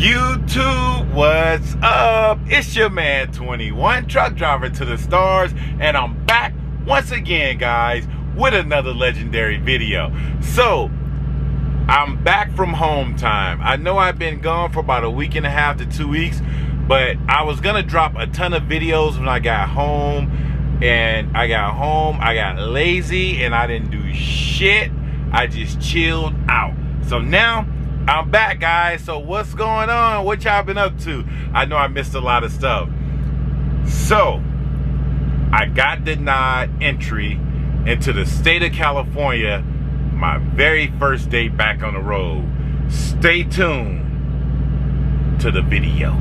YouTube, what's up? It's your man 21 Truck Driver to the Stars, and I'm back once again, guys, with another legendary video. So I'm back from home time. I know I've been gone for about a week and a half to 2 weeks, but I was gonna drop a ton of videos when I got home, and I got lazy and I didn't do shit. I just chilled out. So now I'm back, guys. So what's going on? What y'all been up to? I know I missed a lot of stuff. So I got denied entry into the state of California, my very first day back on the road. Stay tuned to the video.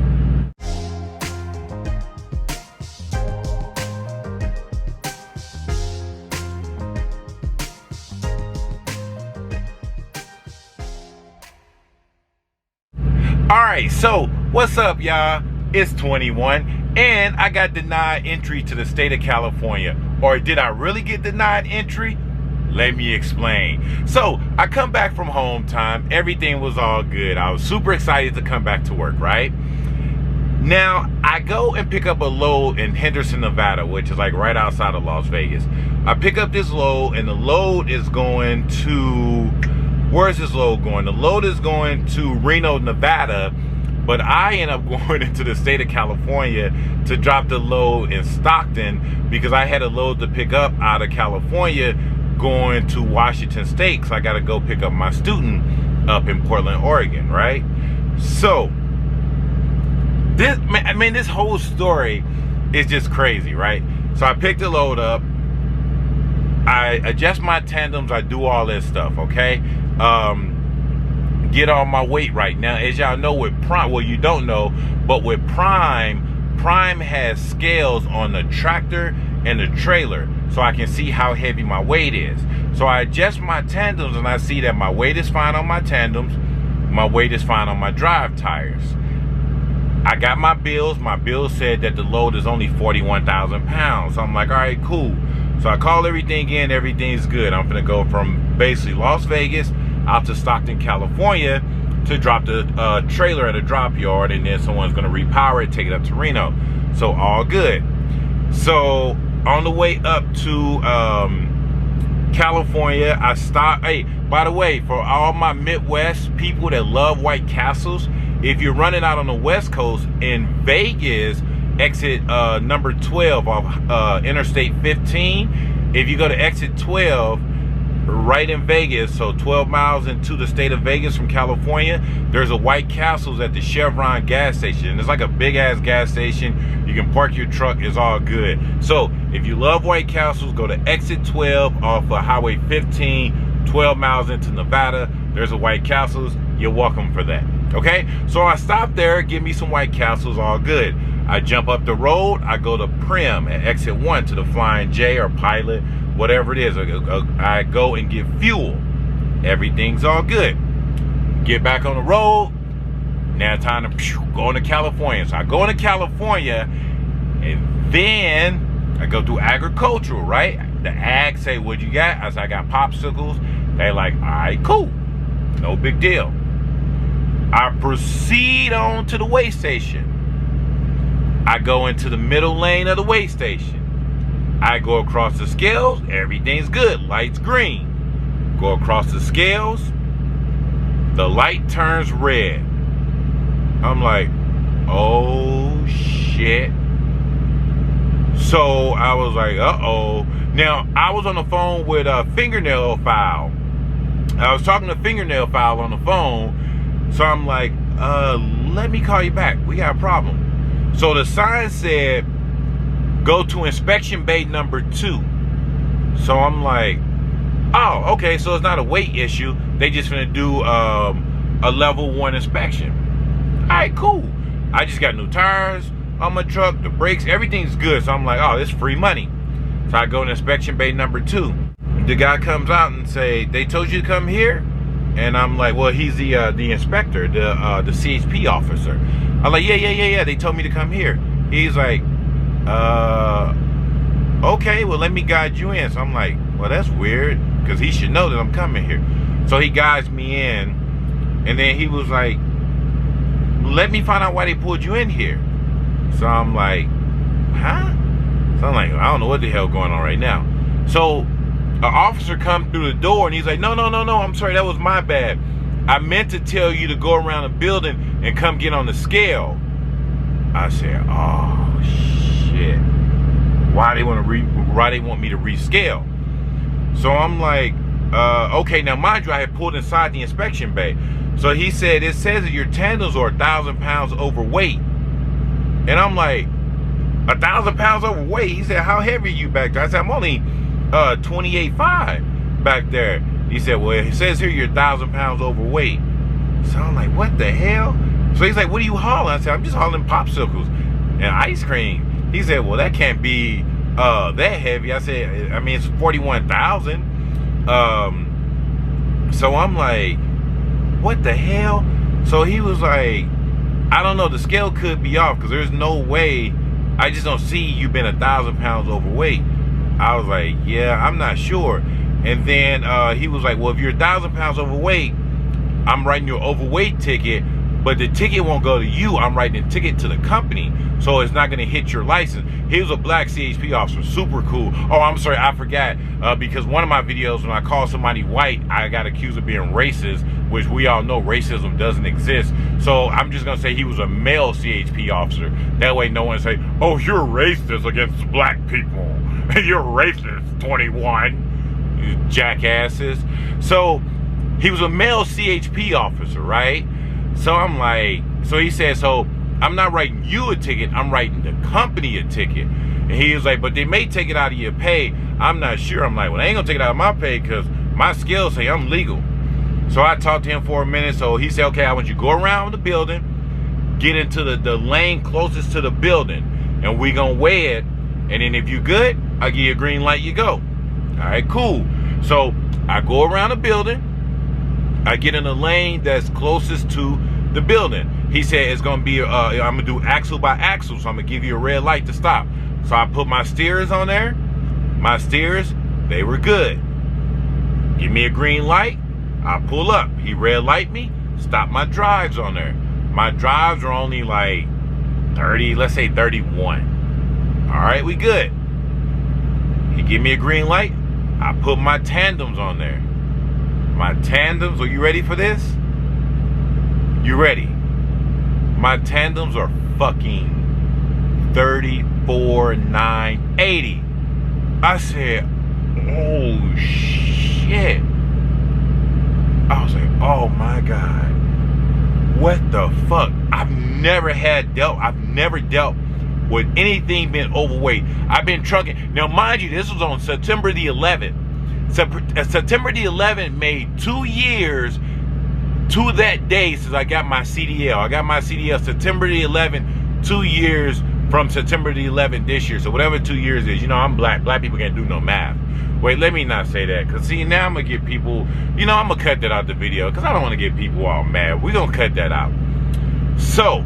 Alright, so what's up, y'all? It's 21, and I got denied entry to the state of California. Or did I really get denied entry? Let me explain. So I come back from home time, everything was all good. I was super excited to come back to work, right? Now I go and pick up a load in Henderson, Nevada, which is like right outside of Las Vegas. I pick up this load, and the load is going to, where's this load going? The load is going to Reno, Nevada, but I end up going into the state of California to drop the load in Stockton because I had a load to pick up out of California going to Washington State, because I got to go pick up my student up in Portland, Oregon, right? So this, I mean, this whole story is just crazy, right? So I picked the load up, I adjust my tandems, I do all this stuff, okay? Get all my weight right. Now, as y'all know, with Prime, well, you don't know, but with Prime has scales on the tractor and the trailer, so I can see how heavy my weight is. So I adjust my tandems, and I see that my weight is fine on my tandems, my weight is fine on my drive tires. I got my bills. My bill said that the load is only 41,000 pounds. So I'm like, all right, cool. So I call everything in, everything's good. I'm gonna go from basically Las Vegas out to Stockton, California to drop the trailer at a drop yard, and then someone's gonna repower it, take it up to Reno. So all good. So on the way up to California, I stopped. Hey, by the way, for all my Midwest people that love White Castles, if you're running out on the West Coast in Vegas, exit number 12 off Interstate 15. If you go to exit 12 right in Vegas, so 12 miles into the state of Vegas from California, there's a White Castles at the Chevron gas station. It's like a big ass gas station. You can park your truck, it's all good. So if you love White Castles, go to exit 12 off of Highway 15, 12 miles into Nevada. There's a White Castles. You're welcome for that. Okay, so I stop there, give me some White Castles, all good. I jump up the road, I go to Prim at exit 1 to the Flying J or Pilot, whatever it is. I go and get fuel. Everything's all good. Get back on the road. Now time to go into California. So I go into California, and then I go through agricultural, right? The ag say, what you got? I said, I got popsicles. They like, all right, cool. No big deal. I proceed on to the weigh station. I go into the middle lane of the weigh station. I go across the scales, everything's good, light's green. Go across the scales, the light turns red. I'm like, oh shit. So I was like, uh-oh. Now, I was on the phone with a Fingernail File. I was talking to Fingernail File on the phone. So I'm like, let me call you back. We got a problem. So the sign said, go to inspection bay number 2. So I'm like, oh, okay, so it's not a weight issue. They just gonna do a level 1 inspection. All right, cool. I just got new tires on my truck, the brakes, everything's good. So I'm like, oh, it's free money. So I go to inspection bay number 2. The guy comes out and say, they told you to come here? And I'm like, well, he's the inspector, the CHP officer. I'm like, yeah. They told me to come here. He's like, okay, well, let me guide you in. So I'm like, well, that's weird, because he should know that I'm coming here. So he guides me in, and then he was like, let me find out why they pulled you in here. So I'm like, huh? So I'm like, I don't know what the hell going on right now. So an officer come through the door and he's like, no, I'm sorry, that was my bad. I meant to tell you to go around the building and come get on the scale. I said, oh shit. Why they want me to rescale? So I'm like, okay, now mind you, I had pulled inside the inspection bay. So he said, it says that your tandems are 1,000 pounds overweight. And I'm like, 1,000 pounds overweight? He said, how heavy are you back there? I said, I'm only 28.5 back there. He said, well, it says here you're 1,000 pounds overweight. So I'm like, what the hell? So he's like, what are you hauling? I said, I'm just hauling popsicles and ice cream. He said, well, that can't be that heavy. I said, I mean, it's 41,000. So I'm like, what the hell? So he was like, I don't know, the scale could be off because there's no way, I just don't see you being 1,000 pounds overweight. I was like, yeah, I'm not sure. And then he was like, well, if you're 1,000 pounds overweight, I'm writing your overweight ticket, but the ticket won't go to you. I'm writing the ticket to the company, so it's not going to hit your license. He was a black CHP officer, super cool. Oh, I'm sorry, I forgot, because one of my videos, when I called somebody white, I got accused of being racist, which we all know racism doesn't exist. So I'm just going to say he was a male CHP officer. That way no one say, oh, you're racist against black people. You're racist, 21, you jackasses. So he was a male CHP officer, right? So I'm like, so he said, so I'm not writing you a ticket, I'm writing the company a ticket. And he was like, but they may take it out of your pay. I'm not sure. I'm like, well, they ain't gonna take it out of my pay because my skills say I'm legal. So I talked to him for a minute. So he said, okay, I want you to go around the building, get into the lane closest to the building, and we gonna weigh it. And then if you good, I'll give you a green light, you go. All right, cool. So I go around the building, I get in the lane that's closest to the building. He said it's gonna be, I'm gonna do axle by axle, so I'm gonna give you a red light to stop. So I put my steers on there. My steers, they were good. Give me a green light, I pull up. He red light me, stop my drives on there. My drives are only like 30, let's say 31. All right, we good. He give me a green light, I put my tandems on there. My tandems, are you ready for this? You ready? My tandems are fucking 34,980. I said, oh shit. I was like, oh my God. What the fuck? I've never dealt with anything being overweight. I've been trucking. Now mind you, this was on September the 11th. September the 11th made 2 years to that day since I got my CDL. I got my CDL September the 11th, 2 years from September the 11th this year. So whatever 2 years is, you know, I'm black. Black people can't do no math. Wait, let me not say that. Because see, now I'm going to get people, you know, I'm going to cut that out the video. Because I don't want to get people all mad. We're going to cut that out. So,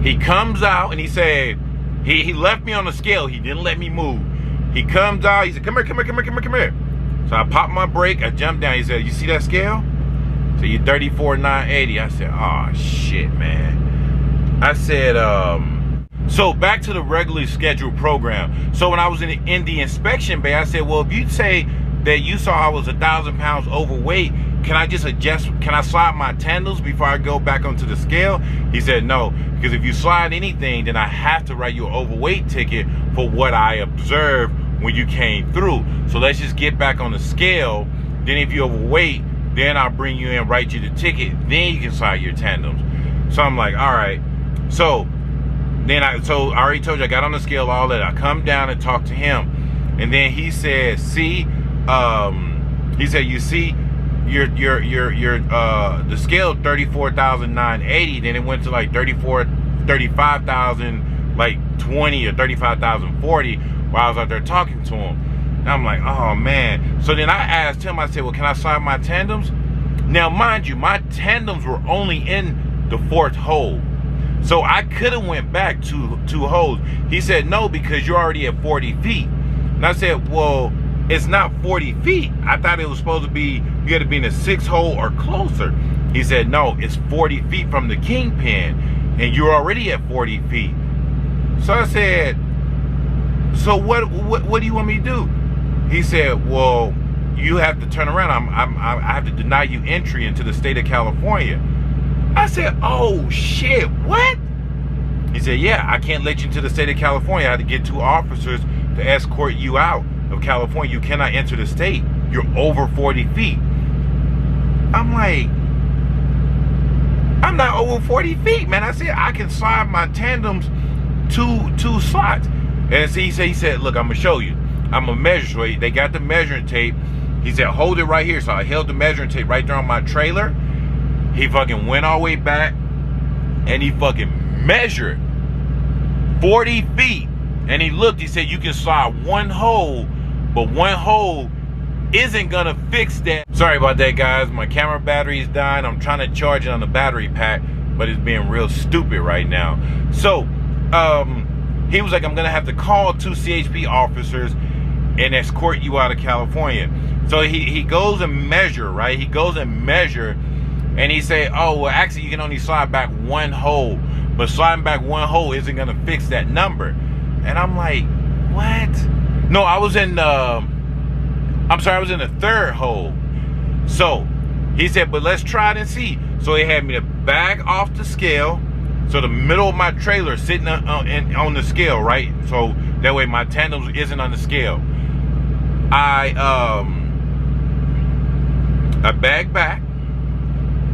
he comes out and he said, he left me on the scale. He didn't let me move. He comes out, he said, come here. So I popped my brake, I jumped down. He said, you see that scale? So you're 34,980. I said, oh shit, man. I said, so back to the regularly scheduled program. So when I was in the inspection bay, I said, well, if you say that you saw I was 1,000 pounds overweight, can I just adjust, can I slide my tandems before I go back onto the scale? He said, no, because if you slide anything, then I have to write you an overweight ticket for what I observed when you came through. So let's just get back on the scale. Then if you're overweight, then I'll bring you in, write you the ticket. Then you can slide your tandems. So I'm like, all right. So then I already told you I got on the scale, all that. I come down and talk to him. And then he said, see, he said, you see, the scale 34,980, then it went to like 35,000 like 20 or 35,040 while I was out there talking to him. And I'm like, oh man. So then I asked him, I said, well, can I slide my tandems? Now mind you, my tandems were only in the 4th hole. So I could have went back two holes. He said, no, because you're already at 40 feet. And I said, well, it's not 40 feet. I thought it was supposed to be, you had to be in a 6th hole or closer. He said, no, it's 40 feet from the Kingpin, and you're already at 40 feet. So I said, so what do you want me to do? He said, well, you have to turn around. I have to deny you entry into the state of California. I said, oh shit, what? He said, yeah, I can't let you into the state of California. I had to get 2 officers to escort you out of California. You cannot enter the state. You're over 40 feet. I'm like, I'm not over 40 feet, man. I said, I can slide my tandems two slots. And he said, look, I'm gonna show you. I'm gonna measure. So they got the measuring tape. He said, hold it right here. So I held the measuring tape right there on my trailer. He fucking went all the way back and he fucking measured 40 feet. And he looked, he said, you can slide 1 hole, but 1 hole isn't gonna fix that. Sorry about that, guys. My camera battery is dying. I'm trying to charge it on the battery pack, but it's being real stupid right now. So, he was like, I'm gonna have to call 2 CHP officers and escort you out of California. So he goes and measure, right? He goes and measure, and he say, oh, well, actually, you can only slide back 1 hole, but sliding back 1 hole isn't gonna fix that number. And I'm like, what? No, I was in the 3rd hole. So he said, but let's try it and see. So he had me to back off the scale. So the middle of my trailer sitting on the scale, right? So that way my tandems isn't on the scale. I bagged back,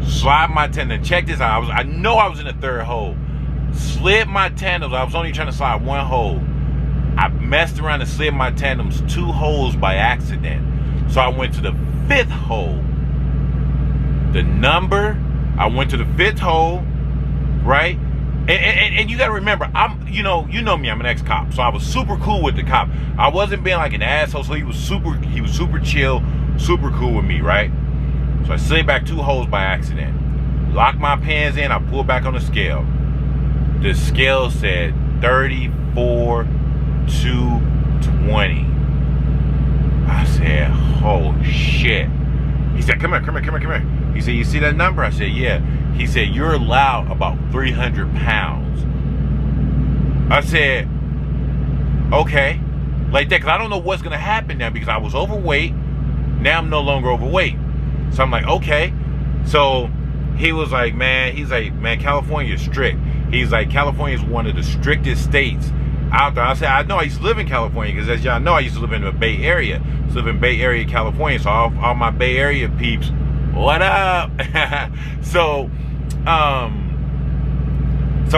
slide my tandem. Check this out. I know I was in the 3rd hole. Slid my tandems. I was only trying to slide 1 hole. I messed around and slid my tandems 2 holes by accident. So I went to the 5th hole. The number, I went to the 5th hole, right? And you gotta remember, you know me, I'm an ex-cop. So I was super cool with the cop. I wasn't being like an asshole, so he was super chill, super cool with me, right? So I slid back 2 holes by accident. Locked my pins in, I pulled back on the scale. The scale said 34,220. I said, oh shit. He said, come here. He said, you see that number? I said, yeah. He said, you're allowed about 300 pounds. I said, okay. Like that, because I don't know what's going to happen now, because I was overweight. Now I'm no longer overweight. So I'm like, okay. So he was like, man, California is strict. He's like, California is one of the strictest states out there. I said, I know I used to live in California, because as y'all know, I used to live in the Bay Area. I live in Bay Area, California. So all my Bay Area peeps, what up? So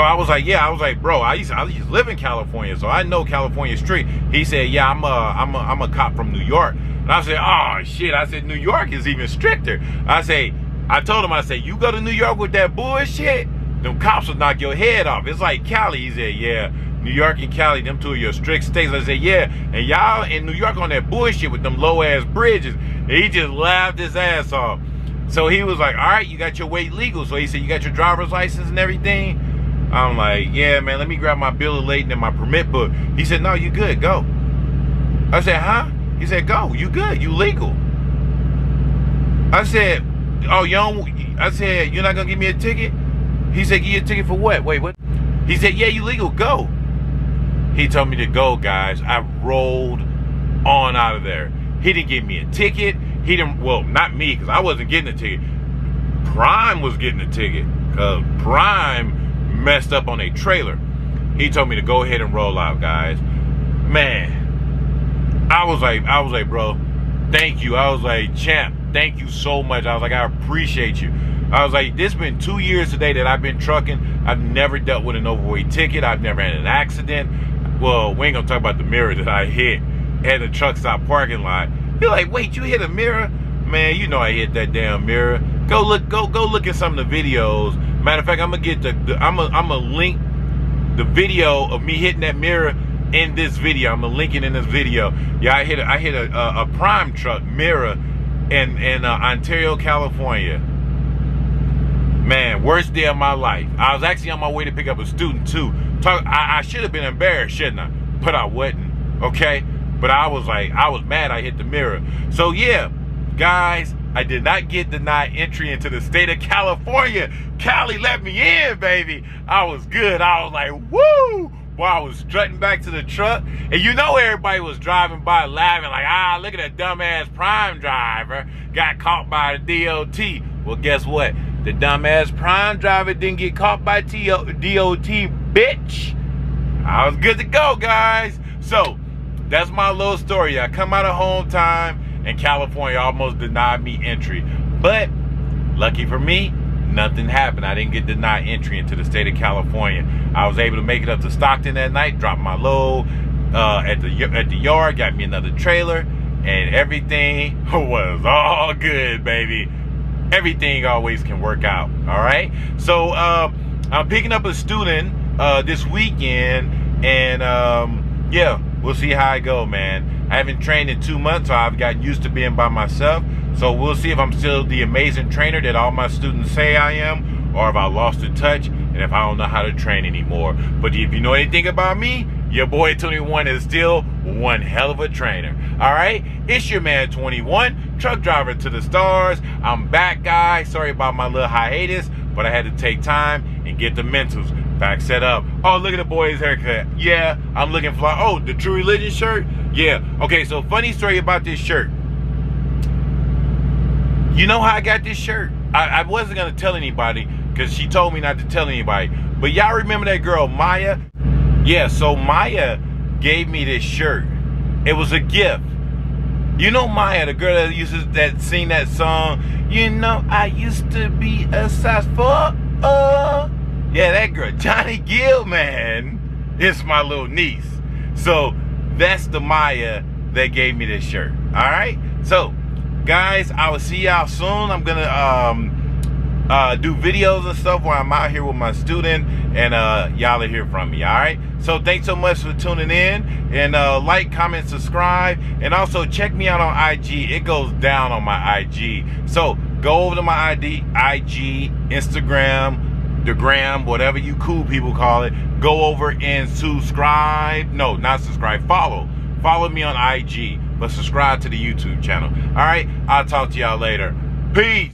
I was like, yeah, I was like, bro, I used to live in California, so I know California strict. He said, yeah, I'm a cop from New York. And I said, oh shit. I said, New York is even stricter. I told him, I said, you go to New York with that bullshit, them cops will knock your head off. It's like Cali. He said, yeah, New York and Cali, them 2 of your strict states. I said, yeah, and y'all in New York on that bullshit with them low ass bridges. And he just laughed his ass off. So he was like, all right, you got your weight legal. So he said, you got your driver's license and everything? I'm like, yeah, man, let me grab my bill of lading and my permit book. He said, no, you good, go. I said, huh? He said, go, you good, you legal. I said, oh, I said, you're not gonna give me a ticket? He said, give you a ticket for what? Wait, what? He said, yeah, you legal, go. He told me to go, guys. I rolled on out of there. He didn't give me a ticket. He didn't, well, not me, because I wasn't getting a ticket. Prime was getting a ticket, because Prime messed up on a trailer. He told me to go ahead and roll out, guys. Man, I was like, bro, thank you. I was like, champ, thank you so much. I was like, I appreciate you. I was like, this been 2 years today that I've been trucking. I've never dealt with an overweight ticket. I've never had an accident. Well, we ain't gonna talk about the mirror that I hit at the truck stop parking lot. You're like, wait, you hit a mirror? Man, you know I hit that damn mirror. Go look at some of the videos. Matter of fact, I'm gonna get I'm gonna link the video of me hitting that mirror in this video. I'm gonna link it in this video. Yeah, I hit a Prime truck mirror in Ontario, California. Man, worst day of my life. I was actually on my way to pick up a student too. I should have been embarrassed, shouldn't I? But I wasn't. Okay. But I was mad I hit the mirror. So yeah, guys, I did not get denied entry into the state of California. Cali let me in, baby. I was good. I was like, woo! Boy, I was strutting back to the truck. And you know everybody was driving by laughing like, look at that dumbass Prime driver. Got caught by the DOT. Well, guess what? The dumbass Prime driver didn't get caught by DOT, bitch. I was good to go, guys. So, that's my little story. I come out of home time and California almost denied me entry. But, lucky for me, nothing happened. I didn't get denied entry into the state of California. I was able to make it up to Stockton that night, drop my load at the yard, got me another trailer, and everything was all good, baby. Everything always can work out, all right? So, I'm picking up a student this weekend, and yeah, we'll see how I go, man. I haven't trained in 2 months, so I've gotten used to being by myself. So we'll see if I'm still the amazing trainer that all my students say I am, or if I lost the touch, and if I don't know how to train anymore. But if you know anything about me, your boy 21 is still one hell of a trainer. All right, it's your man 21, truck driver to the stars. I'm back, guys. Sorry about my little hiatus, but I had to take time and get the mentals back set up. Oh, look at the boy's haircut. Yeah, I'm looking fly. Oh, the True Religion shirt? Yeah. Okay, so funny story about this shirt. You know how I got this shirt? I wasn't going to tell anybody because she told me not to tell anybody. But y'all remember that girl, Maya? Yeah, so Maya gave me this shirt. It was a gift. You know Maya, the girl that sing that song, you know I used to be a size 4. Yeah, that girl, Johnny Gill, man. It's my little niece. So that's the Maya that gave me this shirt. All right? So, guys, I will see y'all soon. I'm going to do videos and stuff while I'm out here with my student. And y'all will hear from me. All right? So, thanks so much for tuning in. And like, comment, subscribe. And also, check me out on IG. It goes down on my IG. So, go over to my IG, Instagram, the gram, whatever you cool people call it. Go over and subscribe. No, not subscribe. Follow me on IG, but subscribe to the YouTube channel. All right, I'll talk to y'all later. Peace.